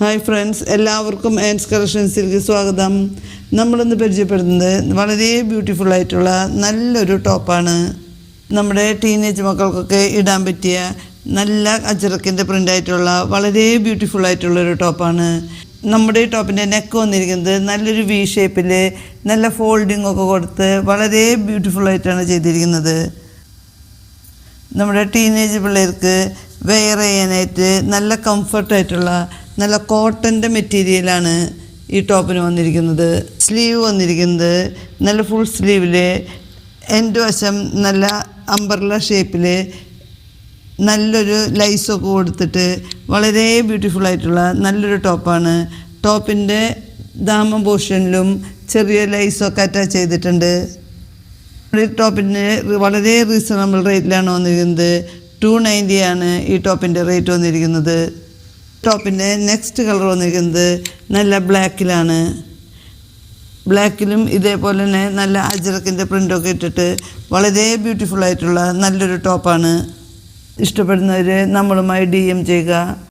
Hi friends, എല്ലാവർക്കും ആൻഡ്സ് കളക്ഷൻസിലേക്ക് സ്വാഗതം. നമ്മളിന്ന് പരിചയപ്പെടുന്നത് വളരെ ബ്യൂട്ടിഫുൾ ആയിട്ടുള്ള നല്ലൊരു ടോപ്പാണ്. നമ്മുടെ ടീനേജ് മക്കൾക്കൊക്കെ ഇടാൻ പറ്റിയ നല്ല അജ്രക്കിൻ്റെ പ്രിൻ്റായിട്ടുള്ള വളരെ ബ്യൂട്ടിഫുൾ ആയിട്ടുള്ളൊരു ടോപ്പാണ്. നമ്മുടെ ഈ ടോപ്പിൻ്റെ നെക്ക് വന്നിരിക്കുന്നത് നല്ലൊരു വി ഷേപ്പിൽ നല്ല ഫോൾഡിംഗ് ഒക്കെ കൊടുത്ത് വളരെ ബ്യൂട്ടിഫുള്ളായിട്ടാണ് ചെയ്തിരിക്കുന്നത്. നമ്മുടെ ടീനേജ് പിള്ളേർക്ക് വെയർ ചെയ്യാനായിട്ട് നല്ല കംഫർട്ടായിട്ടുള്ള നല്ല കോട്ടൻ്റെ മെറ്റീരിയലാണ് ഈ ടോപ്പിന് വന്നിരിക്കുന്നത്. സ്ലീവ് വന്നിരിക്കുന്നത് നല്ല ഫുൾ സ്ലീവിൽ എൻഡ് വശം നല്ല അംബ്രല്ല ഷേപ്പിൽ നല്ലൊരു ലൈസൊക്കെ കൊടുത്തിട്ട് വളരെ ബ്യൂട്ടിഫുള്ളായിട്ടുള്ള നല്ലൊരു ടോപ്പാണ്. ടോപ്പിൻ്റെ ദാമ പോർഷനിലും ചെറിയ ലൈസൊക്കെ അറ്റാച്ച് ചെയ്തിട്ടുണ്ട്. ഈ ടോപ്പിന് വളരെ റീസണബിൾ റേറ്റിലാണ് വന്നിരിക്കുന്നത്. 290 ആണ് ഈ ടോപ്പിൻ്റെ റേറ്റ് വന്നിരിക്കുന്നത്. ടോപ്പിൻ്റെ നെക്സ്റ്റ് കളർ വന്നിരിക്കുന്നത് നല്ല ബ്ലാക്കിലാണ്. ബ്ലാക്കിലും ഇതേപോലെ തന്നെ നല്ല അജ്രക്കിൻ്റെ പ്രിൻ്റൊക്കെ ഇട്ടിട്ട് വളരെ ബ്യൂട്ടിഫുള്ളായിട്ടുള്ള നല്ലൊരു ടോപ്പാണ്. ഇഷ്ടപ്പെടുന്നവർ നമ്മളുമായി DM ചെയ്യുക.